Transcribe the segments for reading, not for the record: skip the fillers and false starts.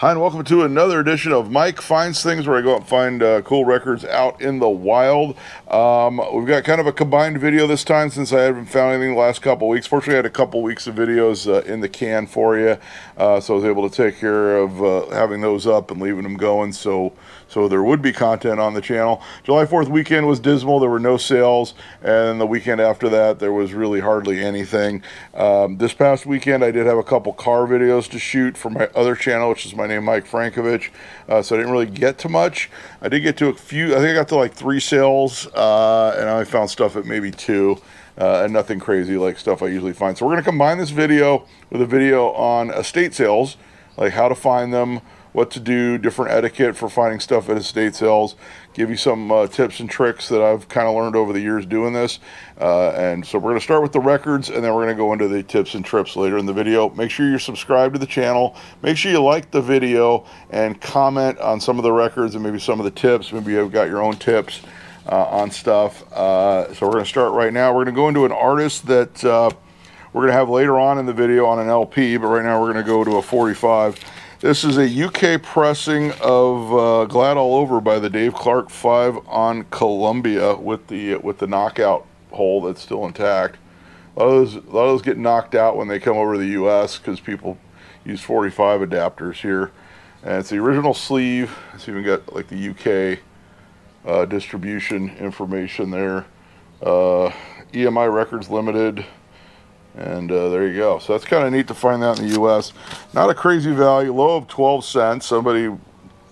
Hi, and welcome to another edition of Mike Finds Things, where I go out and find cool records out in the wild. We've got kind of a combined video this time since I haven't found anything the last couple weeks. Fortunately, I had a couple weeks of videos in the can for you, so I was able to take care of having those up and leaving them going. So there would be content on the channel. July 4th weekend was dismal. There were no sales, and the weekend after that, there was really hardly anything. This past weekend, I did have a couple car videos to shoot for my other channel, which is my name, Mike Frankovich. So I didn't really get to much. I did get to a few. I think I got to like 3 sales, and I found stuff at maybe 2. And nothing crazy like stuff I usually find. So we're going to combine this video with a video on estate sales, like how to find them, what to do, different etiquette for finding stuff at estate sales, give you some tips and tricks that I've kind of learned over the years doing this. And so we're going to start with the records, and then we're going to go into the tips and trips later in the video. Make sure you're subscribed to the channel. Make sure you like the video and comment on some of the records and maybe some of the tips. Maybe you've got your own tips on stuff. So we're going to start right now. We're going to go into an artist that we're going to have later on in the video on an LP, but right now we're going to go to a 45. This is a UK pressing of Glad All Over by the Dave Clark 5 on Columbia with the knockout hole that's still intact. A lot of those get knocked out when they come over to the US because people use 45 adapters here. And it's the original sleeve. It's even got like the UK distribution information there. EMI Records Limited. And there you go. So that's kind of neat to find that in the U.S. Not a crazy value. Low of 12 cents. Somebody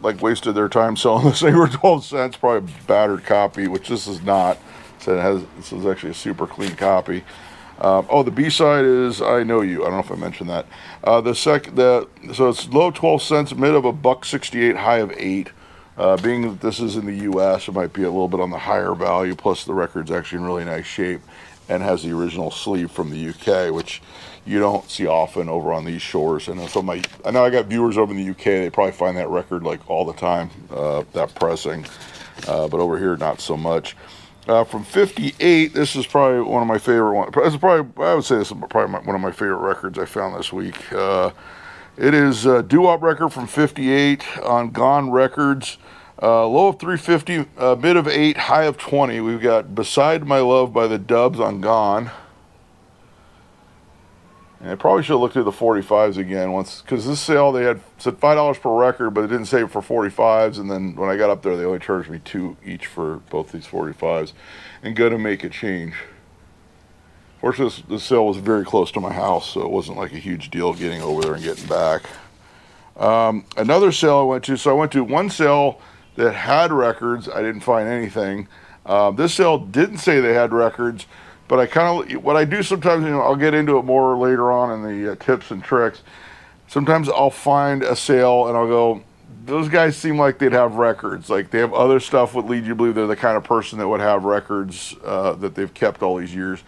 like wasted their time selling this thing for 12 cents. Probably a battered copy, which this is not. So this is actually a super clean copy. The B-side is I Know You. I don't know if I mentioned that. So it's low 12 cents, mid of $1.68, high of 8. Being that this is in the U.S., it might be a little bit on the higher value. Plus, the record's actually in really nice shape and has the original sleeve from the UK, which you don't see often over on these shores. And I know I got viewers over in the UK. They probably find that record like all the time, that pressing. But over here, not so much. From 58, this is probably one of my favorite ones. I would say this is probably one of my favorite records I found this week. It is a doo-wop record from 58 on Gone Records. Low of 350, mid of 8, high of 20. We've got Beside My Love by the Dubs on Gone. And I probably should have looked at the 45s again once, because this sale they said $5 per record, but it didn't say for 45s. And then when I got up there, they only charged me $2 each for both these 45s. And gonna make a change. Fortunately, this sale was very close to my house, so it wasn't like a huge deal getting over there and getting back. Another sale I went to, so I went to one sale that had records. I didn't find anything. This sale didn't say they had records, but what I do sometimes, I'll get into it more later on in the tips and tricks. Sometimes I'll find a sale and I'll go, those guys seem like they'd have records. Like they have other stuff would lead you to believe they're the kind of person that would have records that they've kept all these years.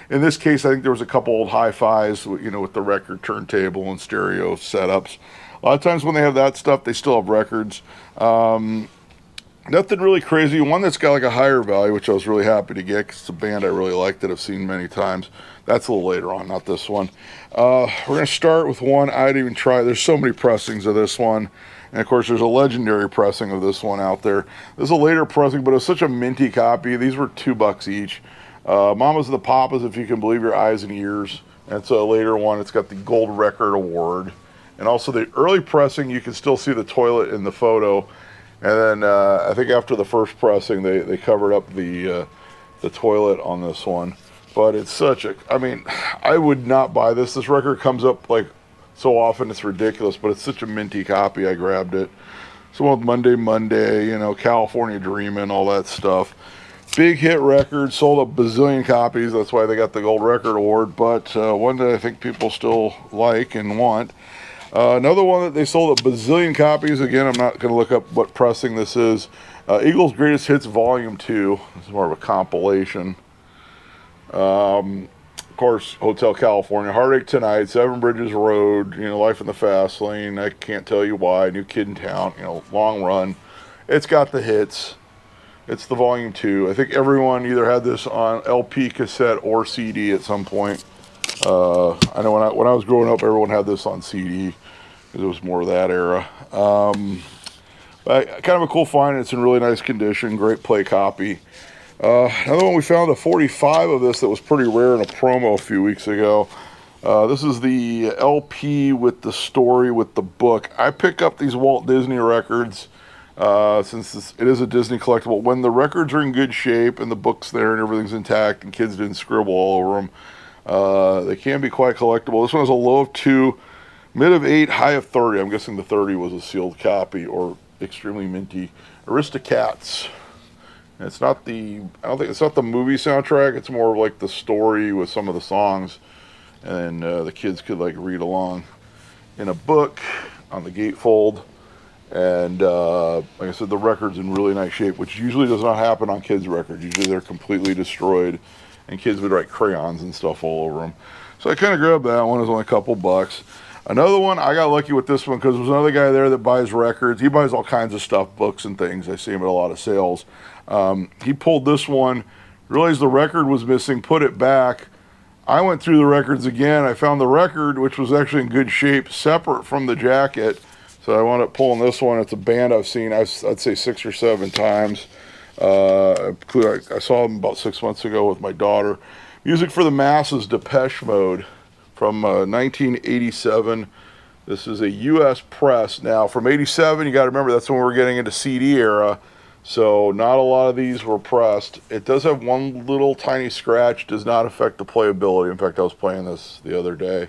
In this case, I think there was a couple old hi-fis, with the record turntable and stereo setups. A lot of times when they have that stuff, they still have records. Nothing really crazy. One that's got like a higher value, which I was really happy to get because it's a band I really like that I've seen many times. That's a little later on, not this one. We're going to start with one I didn't even try. There's so many pressings of this one. And of course, there's a legendary pressing of this one out there. This is a later pressing, but it's such a minty copy. These were $2 each. Mamas and the Papas, if you can believe your eyes and ears. That's a later one. It's got the Gold Record Award. And also the early pressing, you can still see the toilet in the photo. And then I think after the first pressing, they covered up the toilet on this one. But it's I would not buy this. This record comes up like so often, it's ridiculous. But it's such a minty copy, I grabbed it. So with Monday, California Dreamin', all that stuff. Big hit record, sold a bazillion copies. That's why they got the Gold Record Award. But one that I think people still like and want. Another one that they sold a bazillion copies. Again, I'm not going to look up what pressing this is. Eagles Greatest Hits Volume 2. This is more of a compilation. Of course, Hotel California, Heartache Tonight, Seven Bridges Road, Life in the Fast Lane, I Can't Tell You Why, New Kid in Town, Long Run. It's got the hits. It's the Volume 2. I think everyone either had this on LP, cassette, or CD at some point. I know when I was growing up, everyone had this on CD. It was more of that era. But kind of a cool find. It's in really nice condition. Great play copy. Another one, we found a 45 of this that was pretty rare in a promo a few weeks ago. This is the LP with the story with the book. I pick up these Walt Disney records since it is a Disney collectible. When the records are in good shape and the book's there and everything's intact and kids didn't scribble all over them, they can be quite collectible. This one has a low of 2, mid of 8, high of 30. I'm guessing the 30 was a sealed copy or extremely minty. Aristocats. It's not the, I don't think it's not the movie soundtrack. It's more like the story with some of the songs, and the kids could like read along in a book on the gatefold. And like I said, the record's in really nice shape, which usually does not happen on kids' records. Usually they're completely destroyed, and kids would write crayons and stuff all over them. So I kind of grabbed that one. It was only a couple bucks. Another one, I got lucky with this one because there's another guy there that buys records. He buys all kinds of stuff, books and things. I see him at a lot of sales. He pulled this one, realized the record was missing, put it back. I went through the records again. I found the record, which was actually in good shape, separate from the jacket. So I wound up pulling this one. It's a band I've seen, I'd say 6 or 7 times. I saw them about 6 months ago with my daughter. Music for the Masses, Depeche Mode, from 1987. This is a U.S. press. Now, from 87, you got to remember that's when we were getting into CD era. So not a lot of these were pressed. It does have one little tiny scratch. Does not affect the playability. In fact, I was playing this the other day.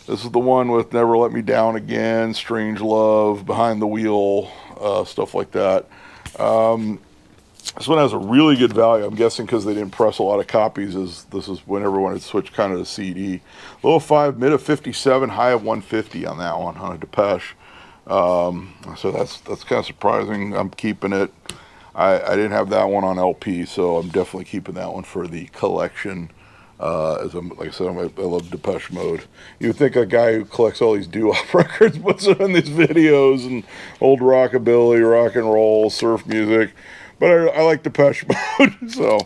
This is the one with Never Let Me Down Again, Strange Love, Behind the Wheel, stuff like that. This one has a really good value. I'm guessing because they didn't press a lot of copies. This is when everyone had switched kind of to CD. Low of 5, mid of 57, high of 150 on that one, on a Depeche. So that's kind of surprising. I'm keeping it. I didn't have that one on LP, so I'm definitely keeping that one for the collection. Like I said, I love Depeche Mode. You would think a guy who collects all these doo-wop records puts them in these videos and old rockabilly, rock and roll, surf music. But I like Depeche Mode, so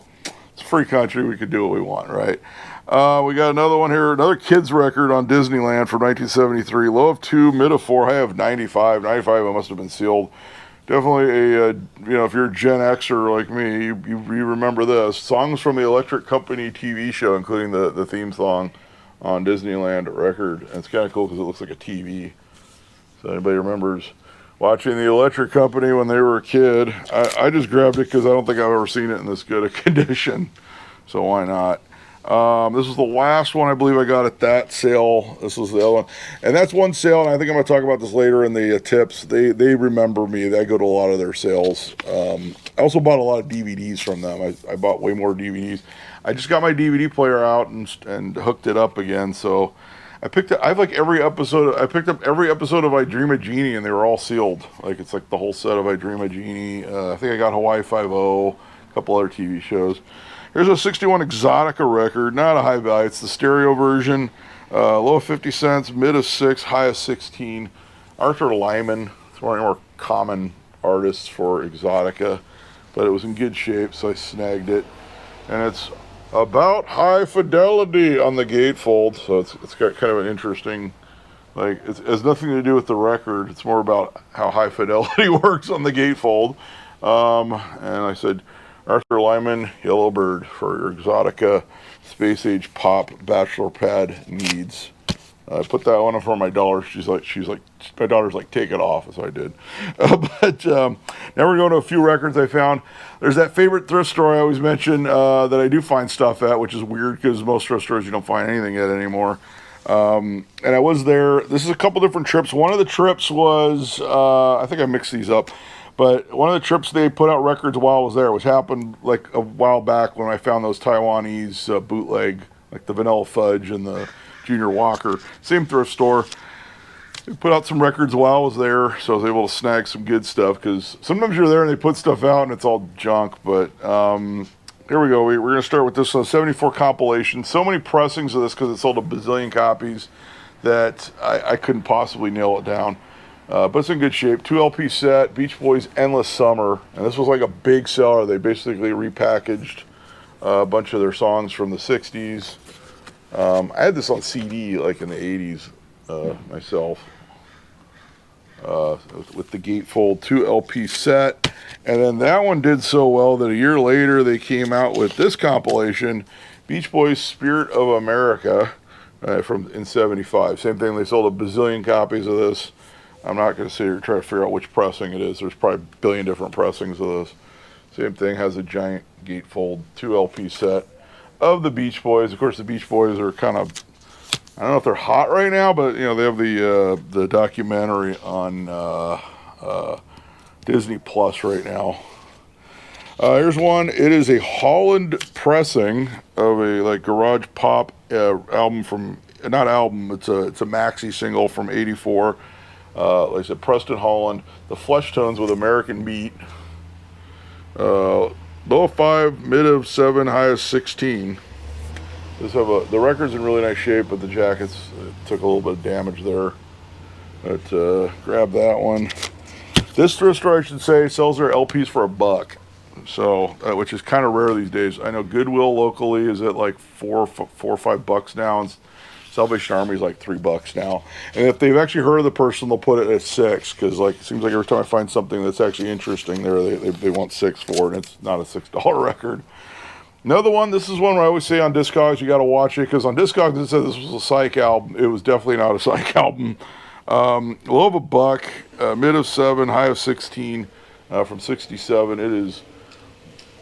it's a free country. We can do what we want, right? We got another one here, another kids record on Disneyland from 1973. Low of 2, mid of 4, high of 95. 95, it must have been sealed. Definitely if you're a Gen Xer like me, you remember this. Songs from the Electric Company TV show, including the theme song on Disneyland record. And it's kind of cool because it looks like a TV. So anybody remembers watching the Electric Company when they were a kid? I just grabbed it because I don't think I've ever seen it in this good a condition. So why not? This is the last one I believe I got at that sale. This was the other one. And that's one sale, and I think I'm going to talk about this later in the tips. They remember me. I go to a lot of their sales. I also bought a lot of DVDs from them. I bought way more DVDs. I just got my DVD player out and hooked it up again. So I picked up every episode of I Dream a Genie, and they were all sealed. Like it's like the whole set of I Dream a Genie. I think I got Hawaii Five-0, a couple other TV shows. Here's a 61 Exotica record, not a high value. It's the stereo version. Low of 50 cents, mid of 6, high of 16. Arthur Lyman, it's one of the more common artists for Exotica, but it was in good shape, so I snagged it. And it's about high fidelity on the gatefold, so it's got kind of an interesting, it has nothing to do with the record. It's more about how high fidelity works on the gatefold. And I said, Arthur Lyman, Yellowbird for your Exotica space age pop bachelor pad needs. I put that one in for my daughter. She's like, my daughter's like, take it off, so I did. But now we're going to a few records I found. There's that favorite thrift store I always mention that I do find stuff at, which is weird because most thrift stores you don't find anything at anymore. And I was there. This is a couple different trips. One of the trips was, I think I mixed these up. But one of the trips they put out records while I was there, which happened like a while back when I found those Taiwanese bootleg, like the Vanilla Fudge and the Junior Walker. Same thrift store. They put out some records while I was there, so I was able to snag some good stuff. Because sometimes you're there and they put stuff out and it's all junk. But here we go. We're going to start with this 74 compilation. So many pressings of this because it sold a bazillion copies that I couldn't possibly nail it down. But it's in good shape. 2 LP set, Beach Boys, Endless Summer. And this was like a big seller. They basically repackaged a bunch of their songs from the 60s. I had this on CD like in the 80s. myself. With the gatefold 2 LP set. And then that one did so well that a year later they came out with this compilation, Beach Boys Spirit of America, in 75. Same thing, they sold a bazillion copies of this. I'm not going to sit here and try to figure out which pressing it is. There's probably a billion different pressings of this. Same thing, has a giant gatefold 2 LP set of the Beach Boys. Of course, the Beach Boys are kind of, I don't know if they're hot right now, but you know, they have the documentary on Disney Plus right now. Here's one. It is a Holland pressing of a like garage pop album from, not album, it's a maxi single from '84. Like I said, Preston Holland. The flesh tones with American beat. Low of 5, mid of 7, high of 16. The record's in really nice shape, but the jackets took a little bit of damage there. But grab that one. This thrift store, I should say, sells their LPs for $1, so which is kind of rare these days. I know Goodwill locally is at like $4 or $5 now, and Salvation Army is like $3 now. And if they've actually heard of the person, they'll put it at $6, because like it seems like every time I find something that's actually interesting, there they want $6 for it, and it's not a $6 record. Another one, this is one where I always say on Discogs, you got to watch it, because on Discogs it said this was a psych album. It was definitely not a psych album. Low of $1, mid of 7, high of 16, from 67. It is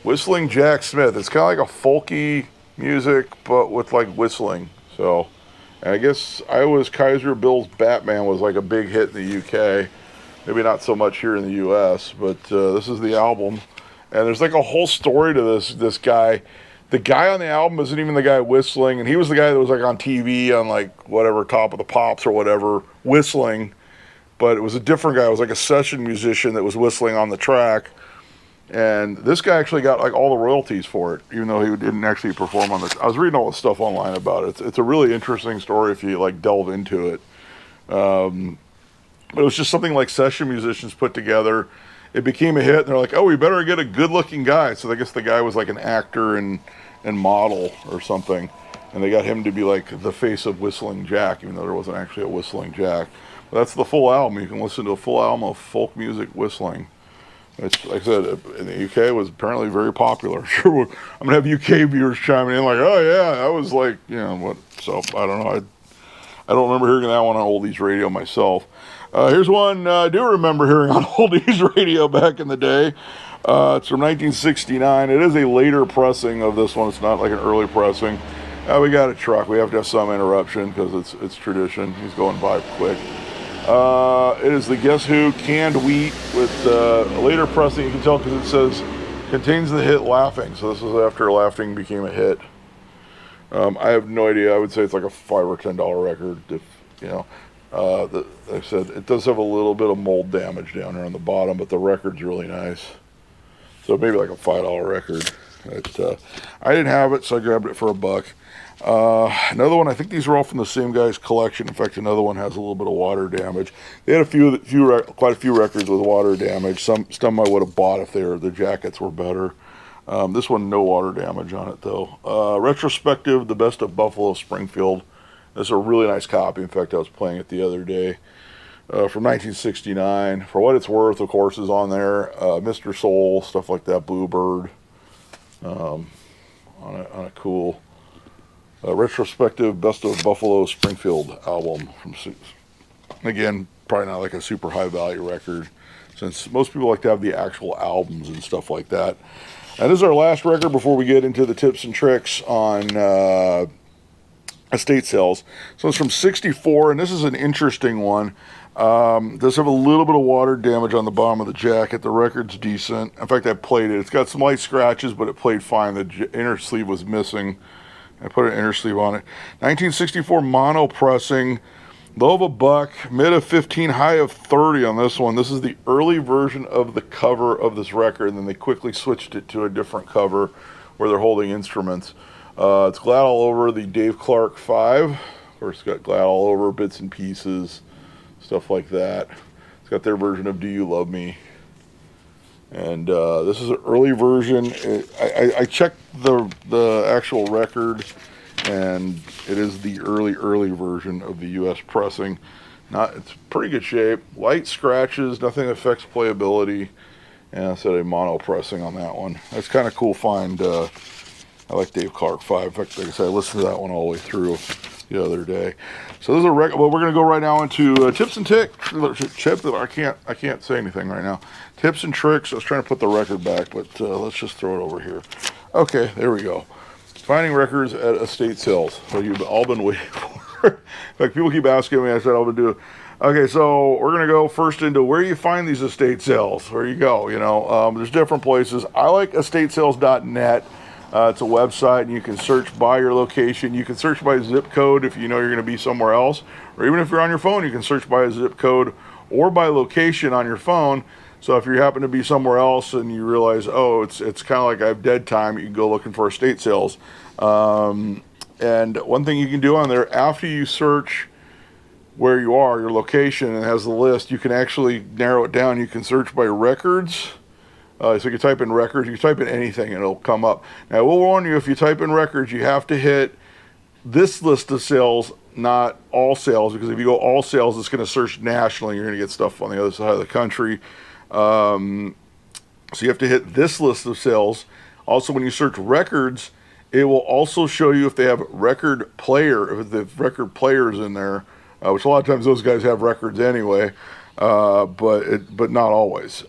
Whistling Jack Smith. It's kind of like a folky music, but with like whistling. So, and I guess Iowa's Kaiser Bill's Batman was like a big hit in the UK. Maybe not so much here in the US, but this is the album. And there's like a whole story to this guy. The guy on the album isn't even the guy whistling, and he was the guy that was like on TV on like whatever, Top of the Pops or whatever, whistling. But it was a different guy. It was like a session musician that was whistling on the track. And this guy actually got like all the royalties for it, even though he didn't actually perform on this. I was reading all the stuff online about it. It's a really interesting story if you like delve into it. But it was just something like session musicians put together. It became a hit, and they're like, oh, we better get a good-looking guy. So I guess the guy was like an actor and model or something. And they got him to be like the face of Whistling Jack, even though there wasn't actually a Whistling Jack. But that's the full album. You can listen to a full album of folk music whistling. It's, like I said, in the UK, it was apparently very popular. Sure, I'm going to have UK viewers chiming in like, oh, yeah, that was like, you know, what. So, I don't know. I don't remember hearing that one on Oldies Radio myself. Here's one I do remember hearing on Oldies Radio back in the day. It's from 1969. It is a later pressing of this one. It's not like an early pressing. We got a truck. We have to have some interruption because it's tradition. He's going by quick. It is the Guess Who canned wheat with a later pressing. You can tell because it says contains the hit Laughing. So this is after Laughing became a hit. I have no idea. I would say it's like a $5 or $10 record. If you know, like I said, it does have a little bit of mold damage down there on the bottom, but the record's really nice. So maybe like a $5 record. I didn't have it, so I grabbed it for $1. Another one, I think these are all from the same guy's collection. In fact, another one has a little bit of water damage. They had quite a few records with water damage. Some I would have bought if the jackets were better. This one, no water damage on it though. Retrospective, The Best of Buffalo Springfield. This is a really nice copy. In fact, I was playing it the other day. From 1969. For what it's worth, of course, is on there. Mr. Soul, stuff like that. Bluebird. On a cool retrospective Best of Buffalo Springfield album. Again, probably not like a super high value record, since most people like to have the actual albums and stuff like that. And this is our last record before we get into the tips and tricks on estate sales. So it's from 64, and this is an interesting one. Does have a little bit of water damage on the bottom of the jacket. The record's decent. In fact, I played it. It's got some light scratches, but it played fine. The inner sleeve was missing. I put an inner sleeve on it. 1964 mono pressing. Low of $1, mid of 15, high of 30 on this one. This is the early version of the cover of this record, and then they quickly switched it to a different cover where they're holding instruments. It's glad all over the Dave Clark 5. Of course, it's got glad all over, bits and pieces, stuff like that. It's got their version of Do You Love Me? And this is an early version. I checked the actual record, and it is the early version of the U.S. pressing. It's pretty good shape. Light scratches, nothing affects playability. And I said a mono pressing on that one. That's kind of cool find. I like Dave Clark 5. In fact, like I said, I listened to that one all the way through the other day. So this is well, we're going to go right now into tips and tricks. I can't say anything right now. Tips and tricks. I was trying to put the record back, but let's just throw it over here. Okay, there we go. Finding records at estate sales. What you've all been waiting for. In fact, people keep asking me. I said I'll do. Okay, so we're going to go first into where you find these estate sales. Where you go, there's different places. I like estatesales.net. It's a website, and you can search by your location. You can search by zip code if you know you're going to be somewhere else. Or even if you're on your phone, you can search by a zip code or by location on your phone. So if you happen to be somewhere else and you realize, oh, it's kind of like I have dead time, you can go looking for estate sales. And one thing you can do on there, after you search where you are, your location, and it has the list, you can actually narrow it down. You can search by records. So you can type in records, you can type in anything and it'll come up. Now I will warn you, if you type in records, you have to hit this list of sales, not all sales, because if you go all sales, it's going to search nationally. You're going to get stuff on the other side of the country. So you have to hit this list of sales. Also, when you search records, it will also show you if they have record player, if they have record players in there, which a lot of times those guys have records anyway, but not always.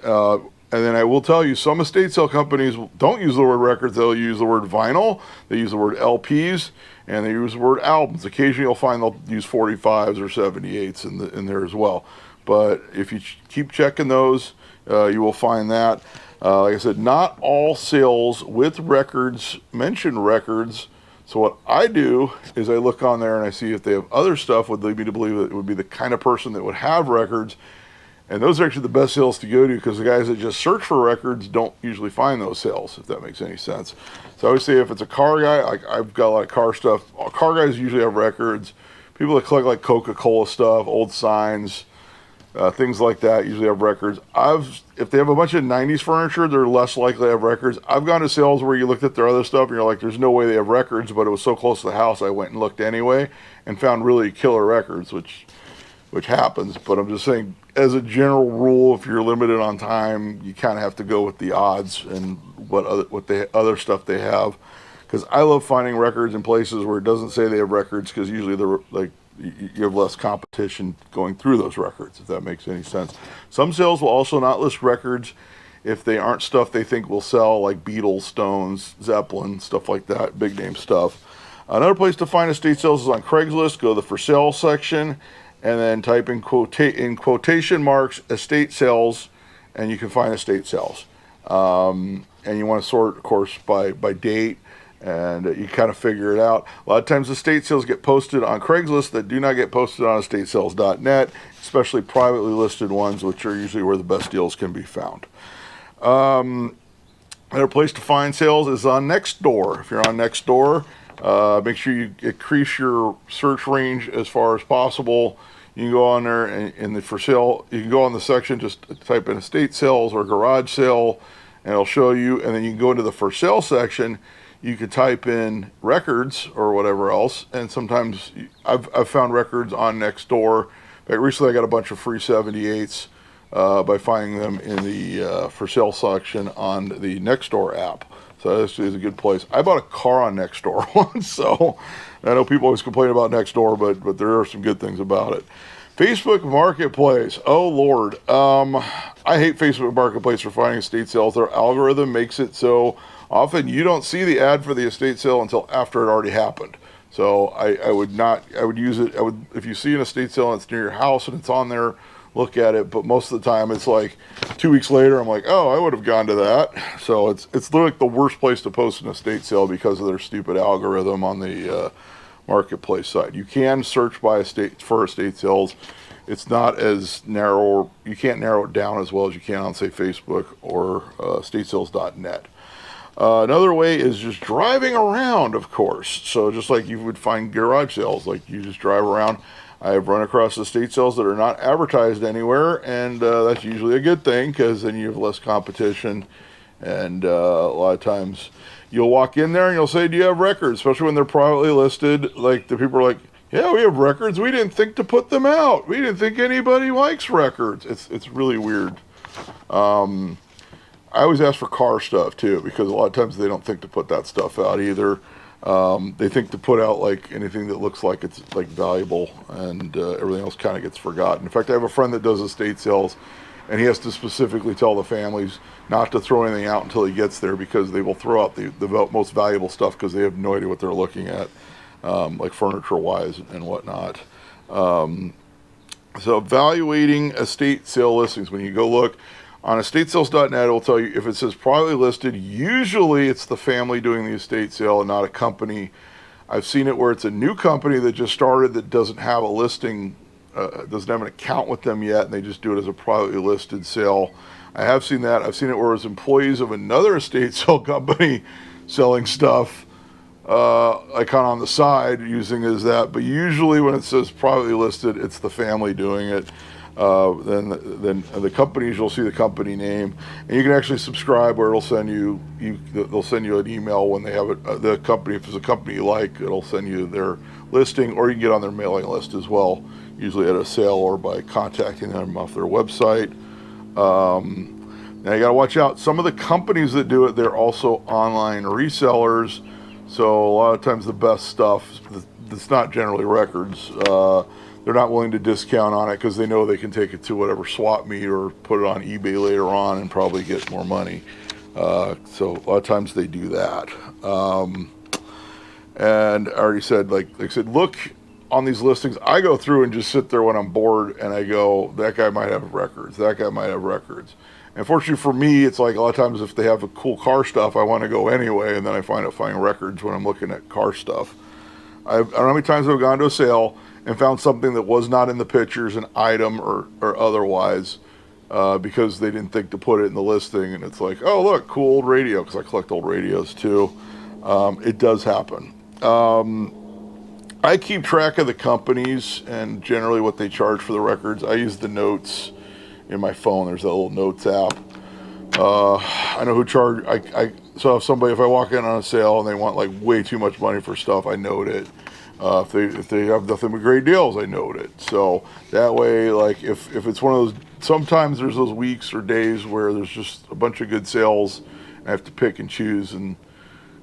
And then I will tell you, some estate sale companies don't use the word records. They'll use the word vinyl. They use the word LPs, and they use the word albums. Occasionally you'll find they'll use 45s or 78s in there as well. But if you keep checking those, you will find that. Like I said, not all sales with records mention records. So what I do is I look on there and I see if they have other stuff would lead me to believe that it would be the kind of person that would have records. And those are actually the best sales to go to, because the guys that just search for records don't usually find those sales, if that makes any sense. So I always say if it's a car guy, like I've got a lot of car stuff. Car guys usually have records. People that collect like Coca-Cola stuff, old signs, things like that usually have records. If they have a bunch of 90s furniture, they're less likely to have records. I've gone to sales where you looked at their other stuff and you're like, there's no way they have records, but it was so close to the house I went and looked anyway and found really killer records, which happens. But I'm just saying, as a general rule, if you're limited on time, you kind of have to go with the odds and what other stuff they have. Because I love finding records in places where it doesn't say they have records, because usually they're like, you have less competition going through those records, if that makes any sense. Some sales will also not list records if they aren't stuff they think will sell, like Beatles, Stones, Zeppelin, stuff like that, big name stuff. Another place to find estate sales is on Craigslist. Go to the for sale section and then type in quotation marks estate sales, and you can find estate sales. And you want to sort, of course, by date, and you kind of figure it out. A lot of times estate sales get posted on Craigslist that do not get posted on estatesales.net, especially privately listed ones, which are usually where the best deals can be found. Another place to find sales is on Nextdoor. If you're on Nextdoor, make sure you increase your search range as far as possible. You can go on there in the for sale. You can go on the section, just type in estate sales or garage sale, and it'll show you. And then you can go into the for sale section. You could type in records or whatever else, and sometimes I've found records on Nextdoor. In fact, recently I got a bunch of free 78s by finding them in the for sale section on the Nextdoor app. So this is a good place. I bought a car on Nextdoor once, so I know people always complain about Nextdoor, but there are some good things about it. Facebook Marketplace. Oh, Lord. I hate Facebook Marketplace for finding estate sales. Their algorithm makes it so often you don't see the ad for the estate sale until after it already happened. So I would use it. If you see an estate sale and it's near your house and it's on there, look at it. But most of the time it's like 2 weeks later, I'm like, oh, I would have gone to that. So it's literally like the worst place to post an estate sale because of their stupid algorithm on the marketplace side. You can search by for estate sales. It's not as narrow. You can't narrow it down as well as you can on, say, Facebook or estatesales.net. Another way is just driving around, of course. So just like you would find garage sales, like you just drive around. I've run across estate sales that are not advertised anywhere, and that's usually a good thing, because then you have less competition And a lot of times you'll walk in there and you'll say, do you have records? Especially when they're privately listed. Like the people are like, yeah, we have records. We didn't think to put them out. We didn't think anybody likes records. It's really weird. I always ask for car stuff too, because a lot of times they don't think to put that stuff out either. They think to put out like anything that looks like it's like valuable, and everything else kind of gets forgotten. In fact, I have a friend that does estate sales, and he has to specifically tell the families not to throw anything out until he gets there, because they will throw out the most valuable stuff because they have no idea what they're looking at, like furniture-wise and whatnot. So evaluating estate sale listings, when you go look on estatesales.net, it will tell you if it says privately listed, usually it's the family doing the estate sale and not a company. I've seen it where it's a new company that just started that doesn't have a listing, doesn't have an account with them yet, and they just do it as a privately listed sale. I have seen that. I've seen it where it's employees of another estate sale company selling stuff, like kind of on the side, using it as that. But usually when it says privately listed, it's the family doing it. Then the companies, you'll see the company name, and you can actually subscribe where it'll send you, they'll send you an email when they have it. The company, if it's a company you like, it'll send you their listing, or you can get on their mailing list as well, usually at a sale or by contacting them off their website. Now you got to watch out. Some of the companies that do it, they're also online resellers. So a lot of times the best stuff, it's not generally records. They're not willing to discount on it because they know they can take it to whatever swap meet or put it on eBay later on and probably get more money. So a lot of times they do that. And I already said, like I said, look on these listings. I go through and just sit there when I'm bored, and I go, that guy might have records. That guy might have records. And fortunately for me, it's like a lot of times if they have a cool car stuff, I want to go anyway, and then I find records when I'm looking at car stuff. I don't know how many times I've gone to a sale and found something that was not in the pictures, an item or otherwise, because they didn't think to put it in the listing. And it's like, oh, look, cool old radio, because I collect old radios too. It does happen. I keep track of the companies and generally what they charge for the records. I use the notes in my phone. There's that little notes app. I know who charge. So if I walk in on a sale and they want like way too much money for stuff, I note it. If they have nothing but great deals, I note it. So that way, like if it's one of those, sometimes there's those weeks or days where there's just a bunch of good sales, and I have to pick and choose, and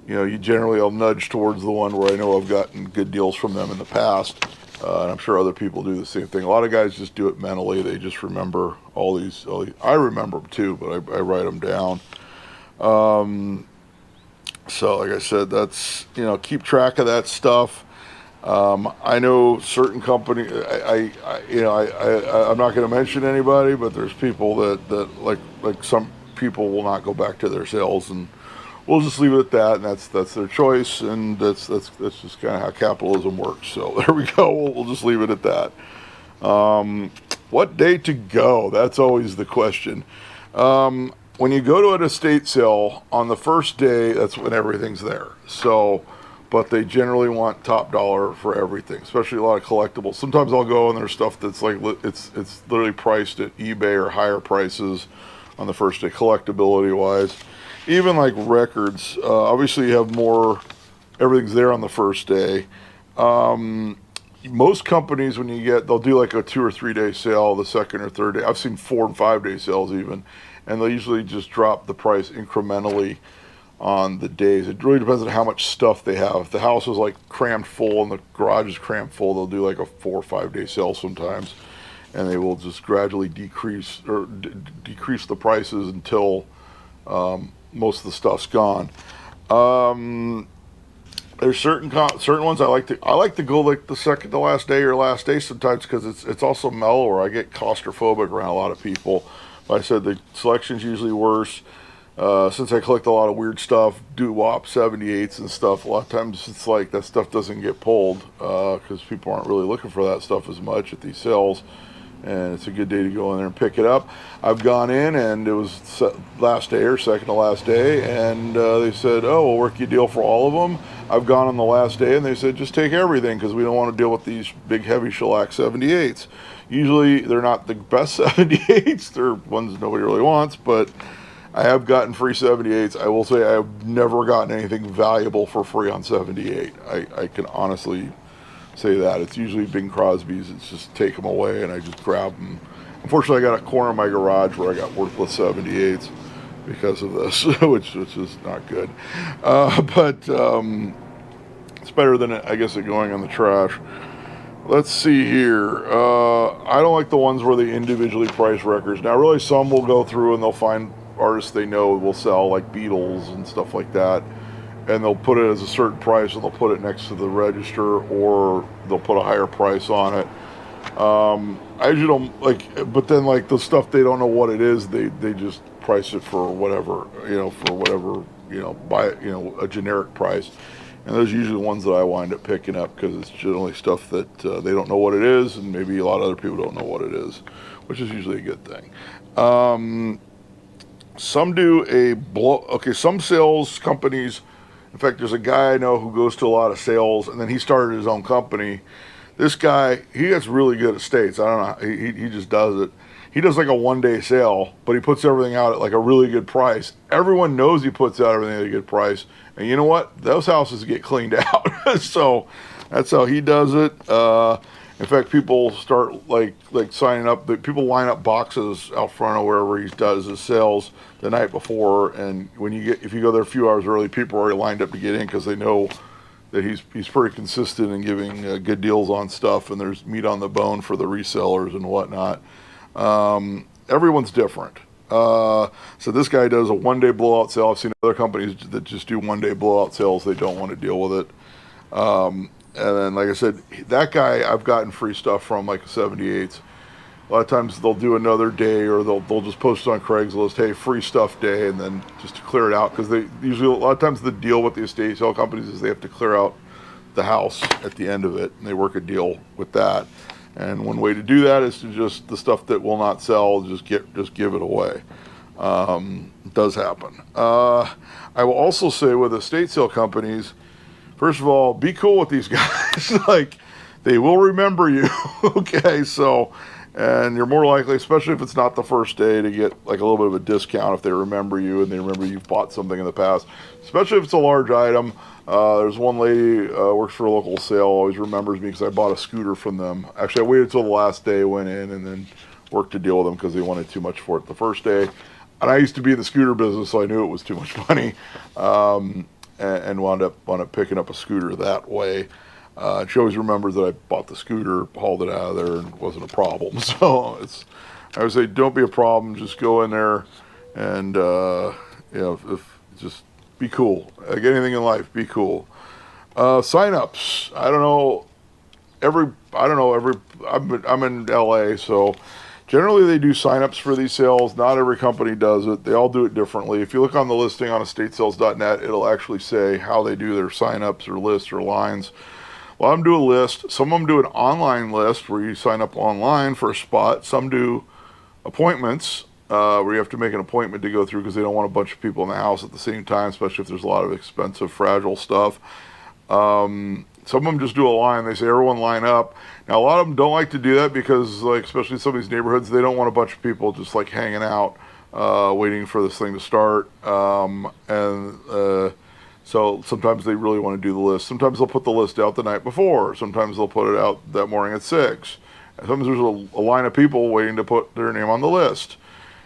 you generally I'll nudge towards the one where I know I've gotten good deals from them in the past. And I'm sure other people do the same thing. A lot of guys just do it mentally. They just remember all these. I remember them too, but I write them down. So like I said, that's, keep track of that stuff. I know certain companies, I'm not going to mention anybody, but there's people that like some people will not go back to their sales, and we'll just leave it at that, and that's their choice, and that's just kind of how capitalism works. So there we go. We'll just leave it at that. What day to go? That's always the question. When you go to an estate sale on the first day, that's when everything's there. So, but they generally want top dollar for everything, especially a lot of collectibles. Sometimes I'll go and there's stuff that's like it's literally priced at eBay or higher prices on the first day, collectability wise. Even like records, obviously you have more, everything's there on the first day. Most companies, they'll do like a 2 or 3 day sale the second or third day. I've seen 4 and 5 day sales even, and they'll usually just drop the price incrementally on the days. It really depends on how much stuff they have. If the house is like crammed full and the garage is crammed full, they'll do like a 4 or 5 day sale sometimes, and they will just gradually decrease the prices until most of the stuff's gone. There's certain ones I like to go like the second to last day or last day sometimes, because it's also mellower. I get claustrophobic around a lot of people. Like I said, the selection's usually worse. Since I collect a lot of weird stuff, doo-wop 78s and stuff, a lot of times it's like that stuff doesn't get pulled because people aren't really looking for that stuff as much at these sales, and it's a good day to go in there and pick it up. I've gone in and it was last day or second to last day, and they said, oh, we'll work you a deal for all of them. I've gone on the last day and they said, just take everything because we don't want to deal with these big heavy shellac 78s. Usually they're not the best 78s. They're ones nobody really wants, but I have gotten free 78s. I will say I've never gotten anything valuable for free on 78. I can honestly say that. It's usually Bing Crosby's. It's just take them away and I just grab them. Unfortunately, I got a corner of my garage where I got worthless 78s because of this, which is not good. But it's better than, I guess, it going in the trash. Let's see here. I don't like the ones where they individually price records. Now, really, some will go through and they'll find artists they know will sell, like Beatles and stuff like that, and they'll put it as a certain price and they'll put it next to the register, or they'll put a higher price on it. I usually don't like, but then like the stuff they don't know what it is, they just price it for whatever, buy it, a generic price. And those are usually the ones that I wind up picking up because it's generally stuff that they don't know what it is, and maybe a lot of other people don't know what it is, which is usually a good thing. Some do a blow. Okay, some sales companies. In fact, there's a guy I know who goes to a lot of sales, and then he started his own company. This guy, he gets really good at states. I don't know. He just does it. He does like a 1 day sale, but he puts everything out at like a really good price. Everyone knows he puts out everything at a good price. And you know what? Those houses get cleaned out. So that's how he does it. In fact, people start like signing up. People line up boxes out front of wherever he does his sales the night before. And if you go there a few hours early, people are already lined up to get in because they know that he's pretty consistent in giving good deals on stuff. And there's meat on the bone for the resellers and whatnot. Everyone's different. So this guy does a 1 day blowout sale. I've seen other companies that just do 1 day blowout sales. They don't want to deal with it. And then, like I said, that guy I've gotten free stuff from, like 78s. A lot of times they'll do another day, or they'll just post on Craigslist, hey, free stuff day, and then just to clear it out, because they usually, a lot of times the deal with the estate sale companies is they have to clear out the house at the end of it, and they work a deal with that. And one way to do that is to just, the stuff that will not sell, just give it away. It does happen. I will also say with estate sale companies, first of all, be cool with these guys. Like, they will remember you. Okay, so, and you're more likely, especially if it's not the first day, to get like a little bit of a discount if they remember you and they remember you've bought something in the past, especially if it's a large item. There's one lady works for a local sale, always remembers me because I bought a scooter from them. Actually, I waited till the last day, went in, and then worked a deal with them because they wanted too much for it the first day. And I used to be in the scooter business, so I knew it was too much money, and wound up picking up a scooter that way. She always remembers that I bought the scooter, hauled it out of there, and it wasn't a problem. So I would say, don't be a problem. Just go in there, and if just be cool. Like anything in life, be cool. Sign-ups. I don't know. I'm in LA, so generally they do sign-ups for these sales. Not every company does it. They all do it differently. If you look on the listing on estatesales.net, it'll actually say how they do their sign-ups or lists or lines. A lot of them do a list. Some of them do an online list where you sign up online for a spot. Some do appointments, where you have to make an appointment to go through because they don't want a bunch of people in the house at the same time, especially if there's a lot of expensive, fragile stuff. Some of them just do a line. They say, everyone line up. Now, a lot of them don't like to do that because, like, especially in some of these neighborhoods, they don't want a bunch of people just, like, hanging out, waiting for this thing to start. So sometimes they really want to do the list. Sometimes they'll put the list out the night before. Sometimes they'll put it out that morning at 6. And sometimes there's a line of people waiting to put their name on the list.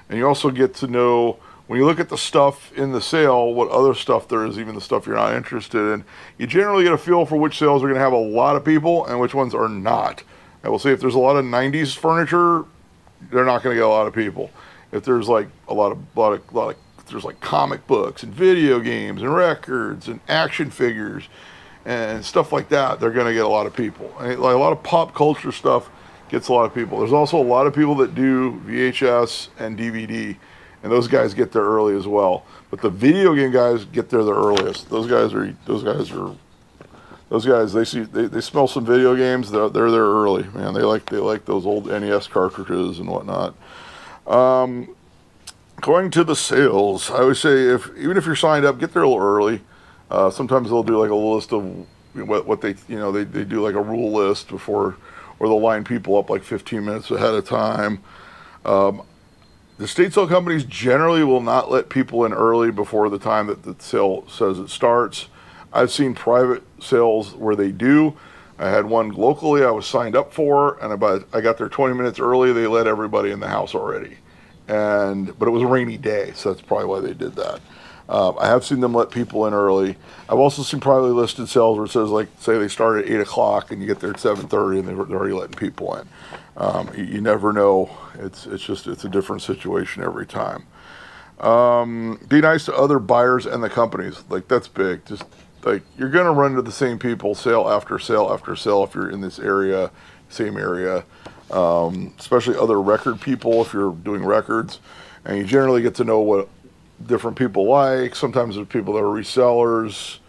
And you also get to know, when you look at the stuff in the sale, what other stuff there is, even the stuff you're not interested in. You generally get a feel for which sales are going to have a lot of people and which ones are not. I will say, if there's a lot of 90s furniture, they're not going to get a lot of people. If there's like a lot of there's like comic books and video games and records and action figures and stuff like that, they're going to get a lot of people. And like a lot of pop culture stuff gets a lot of people. There's also a lot of people that do VHS and DVD, and those guys get there early as well. But the video game guys get there the earliest. Those guys, they smell some video games. They're there early, man. They like those old NES cartridges and whatnot. Going to the sales, I would say, even if you're signed up, get there a little early. Sometimes they'll do like a list of what they do, like a rule list before, or they'll line people up like 15 minutes ahead of time. The estate sale companies generally will not let people in early before the time that the sale says it starts. I've seen private sales where they do. I had one locally I was signed up for, and I got there 20 minutes early. They let everybody in the house already, but it was a rainy day, so that's probably why they did that. I have seen them let people in early. I've also seen privately listed sales where it says, like, say they start at 8 o'clock and you get there at 7:30 and they're already letting people in. You never know. It's a different situation every time. Be nice to other buyers and the companies. Like, that's big. Just like, you're going to run into the same people sale after sale after sale if you're in this area, same area. Especially other record people if you're doing records. And you generally get to know what different people like. Sometimes there's people that are resellers.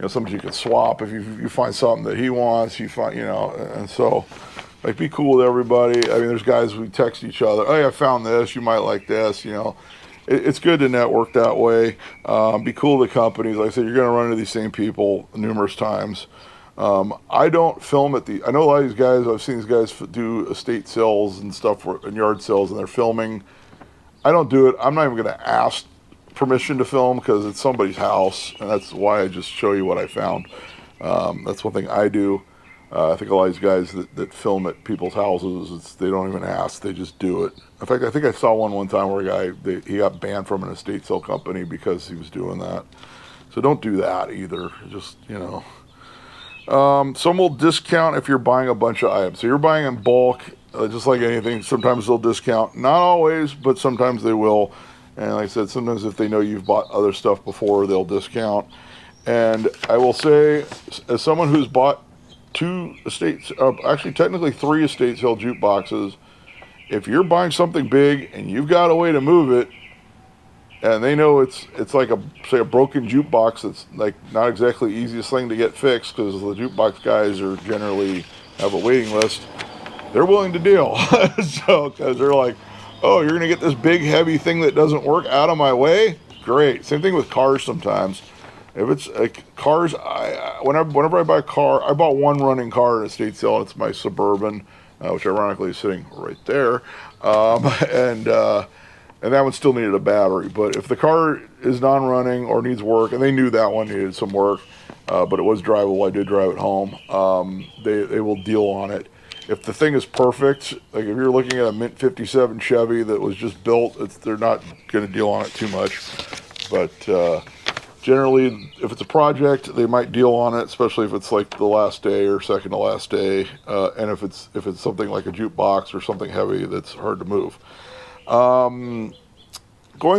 Sometimes you can swap if you find something that he wants. You find, and so, like, be cool with everybody. I mean, there's guys who text each other. Oh, yeah, I found this. You might like this. It's good to network that way. Be cool with the companies. Like I said, you're going to run into these same people numerous times. I don't film I know a lot of these guys, I've seen these guys do estate sales and stuff and yard sales, and they're filming. I don't do it. I'm not even going to ask permission to film because it's somebody's house, and that's why I just show you what I found. That's one thing I do. I think a lot of these guys that film at people's houses, they don't even ask, they just do it. In fact, I think I saw one time where a guy, he got banned from an estate sale company because he was doing that. So don't do that either. Just, some will discount if you're buying a bunch of items. So you're buying in bulk, just like anything. Sometimes they'll discount. Not always, but sometimes they will. And like I said, sometimes if they know you've bought other stuff before, they'll discount. And I will say, as someone who's bought actually technically 3 estate sale jukeboxes, if you're buying something big and you've got a way to move it, and they know it's like a broken jukebox that's like not exactly the easiest thing to get fixed because the jukebox guys are generally have a waiting list, they're willing to deal. So, because they're like, oh, you're going to get this big heavy thing that doesn't work out of my way? Great. Same thing with cars sometimes. If it's like cars, whenever I buy a car, I bought one running car at a estate sale, and it's my Suburban, which ironically is sitting right there. And that one still needed a battery. But if the car is non-running or needs work, and they knew that one needed some work, but it was drivable, I did drive it home, they will deal on it. If the thing is perfect, like if you're looking at a mint 57 Chevy that was just built, they're not going to deal on it too much. But generally, if it's a project, they might deal on it, especially if it's like the last day or second to last day, and if it's something like a jukebox or something heavy that's hard to move. Going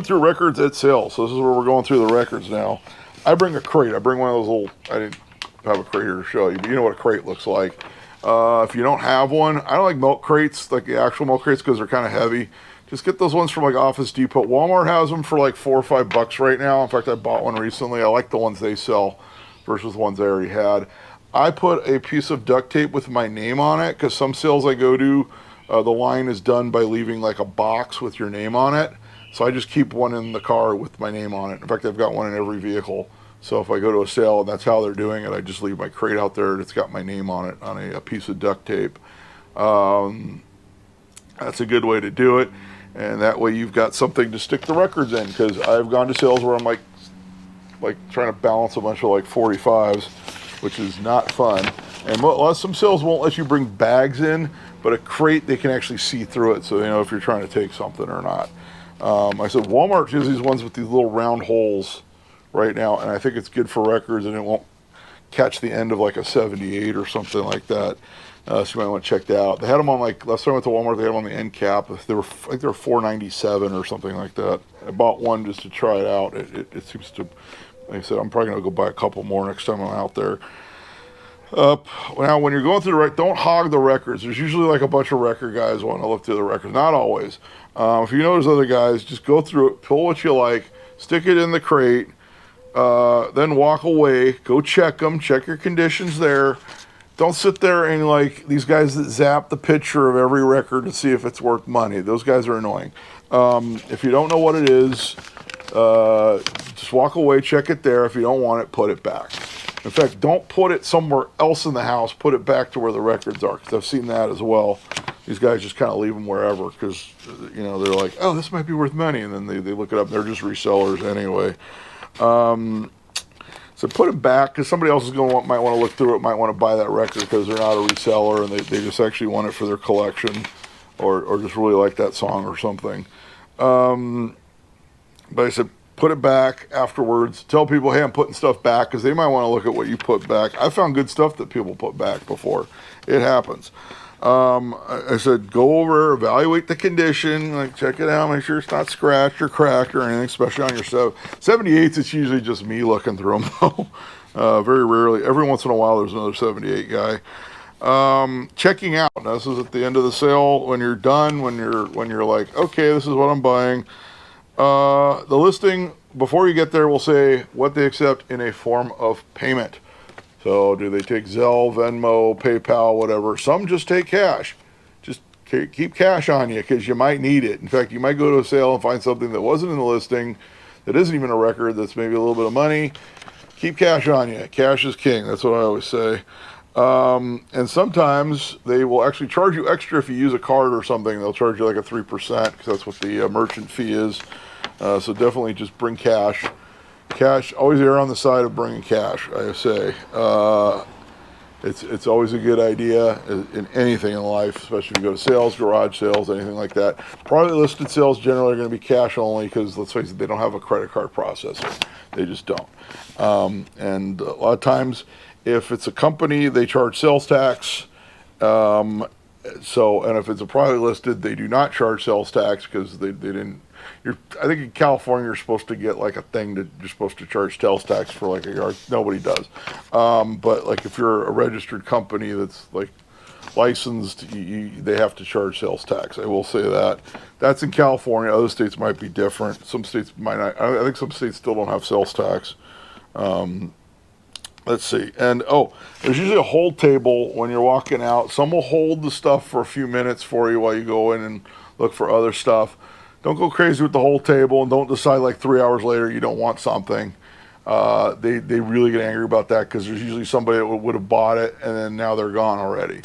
through records at sale. So this is where we're going through the records now. I bring a crate. I bring one of those little, I didn't have a crate here to show you, but you know what a crate looks like. If you don't have one, I don't like milk crates, like the actual milk crates, because they're kind of heavy. Just get those ones from like Office Depot. Walmart has them for like $4 or $5 right now. In fact, I bought one recently. I like the ones they sell versus the ones I already had. I put a piece of duct tape with my name on it because some sales I go to, the line is done by leaving like a box with your name on it. So I just keep one in the car with my name on it. In fact, I've got one in every vehicle. So if I go to a sale and that's how they're doing it, I just leave my crate out there and it's got my name on it on a piece of duct tape. That's a good way to do it. And that way you've got something to stick the records in, because I've gone to sales where I'm like trying to balance a bunch of like 45s, which is not fun. And some sales won't let you bring bags in, but a crate, they can actually see through it, so they know if you're trying to take something or not. I said Walmart has these ones with these little round holes right now, and I think it's good for records, and it won't catch the end of like a 78 or something like that. So you might want to check that out. They had them on, like, last time I went to Walmart, they had them on the end cap. They were $4.97 or something like that. I bought one just to try it out. It seems to, like I said, I'm probably going to go buy a couple more next time I'm out there. Now, when you're going through don't hog the records. There's usually like a bunch of record guys wanting to look through the records. Not always. If you notice other guys, just go through it, pull what you like, stick it in the crate, then walk away, go check them, check your conditions there. Don't sit there and like these guys that zap the picture of every record to see if it's worth money. Those guys are annoying. If you don't know what it is, just walk away, check it there. If you don't want it, put it back. In fact, don't put it somewhere else in the house. Put it back to where the records are, because I've seen that as well. these guys just kind of leave them wherever because, you know, they're like, oh, this might be worth money. And then they look it up. And they're just resellers anyway. So put it back because somebody else is might want to look through it, might want to buy that record because they're not a reseller and they just actually want it for their collection or just really like that song or something. But I said, put it back afterwards. Tell people, hey, I'm putting stuff back because they might want to look at what you put back. I found good stuff that people put back before. It happens. I said, go over, evaluate the condition, like check it out, make sure it's not scratched or cracked or anything, especially on your 78s. It's usually just me looking through them though. Very rarely, every once in a while, there's another 78 guy. Checking out. Now, this is at the end of the sale when you're done, when you're like, okay, this is what I'm buying. The listing before you get there will say what they accept in a form of payment. So do they take Zelle, Venmo, PayPal, whatever? Some just take cash. Just keep cash on you because you might need it. In fact, you might go to a sale and find something that wasn't in the listing, that isn't even a record, that's maybe a little bit of money. Keep cash on you. Cash is king. That's what I always say. And sometimes they will actually charge you extra if you use a card or something. They'll charge you like a 3% because that's what the merchant fee is. So definitely just bring cash. Cash, always err on the side of bringing cash, I say. It's always a good idea in anything in life, especially if you go to sales, garage sales, anything like that. Privately listed sales generally are going to be cash only because, let's face it, they don't have a credit card processor. They just don't. And a lot of times, if it's a company, they charge sales tax. And if it's a privately listed, they do not charge sales tax because they didn't. I think in California you're supposed to get like a thing that you're supposed to charge sales tax for like a yard. Nobody does. But like if you're a registered company that's like licensed, they have to charge sales tax. I will say that. That's in California. Other states might be different. Some states might not. I think some states still don't have sales tax. Let's see. And there's usually a hold table when you're walking out. Some will hold the stuff for a few minutes for you while you go in and look for other stuff. Don't go crazy with the whole table and don't decide like 3 hours later you don't want something. They really get angry about that because there's usually somebody that would have bought it and then now they're gone already.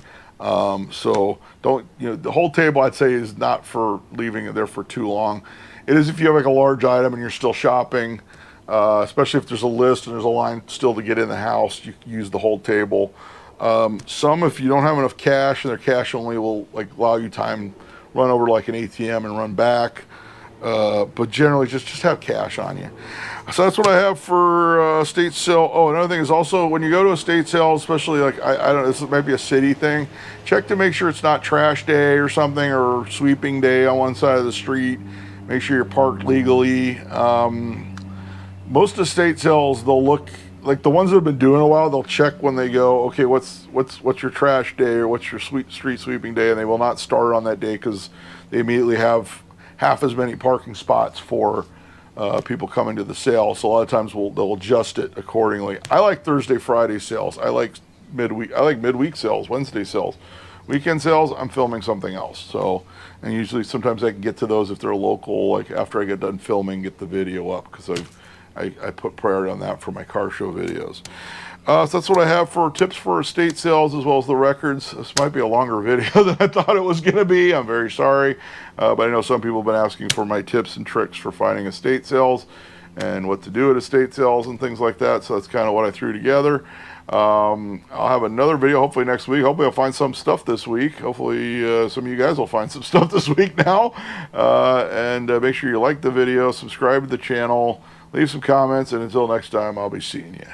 So don't, the whole table I'd say is not for leaving it there for too long. It is if you have like a large item and you're still shopping, especially if there's a list and there's a line still to get in the house, you can use the whole table. Some, if you don't have enough cash and their cash only will like allow you time, run over to like an ATM and run back. But generally just have cash on you. So that's what I have for estate sale. Oh, another thing is also when you go to estate sale, especially like, I don't know, this might be a city thing, check to make sure it's not trash day or something or sweeping day on one side of the street. Make sure you're parked legally. Most estate sales, they'll look, like the ones that have been doing a while, they'll check when they go, okay, what's your trash day or what's your street sweeping day, and they will not start on that day because they immediately have half as many parking spots for people coming to the sale. So a lot of times they'll adjust it accordingly. I like Thursday, Friday sales. I like midweek sales, Wednesday sales. Weekend sales, I'm filming something else. So, and usually sometimes I can get to those if they're local, like after I get done filming, get the video up because I put priority on that for my car show videos. So that's what I have for tips for estate sales as well as the records. This might be a longer video than I thought it was going to be. I'm very sorry. But I know some people have been asking for my tips and tricks for finding estate sales and what to do at estate sales and things like that. So that's kind of what I threw together. I'll have another video hopefully next week. Hopefully I'll find some stuff this week. Hopefully some of you guys will find some stuff this week now. And make sure you like the video, subscribe to the channel, leave some comments, and until next time, I'll be seeing you.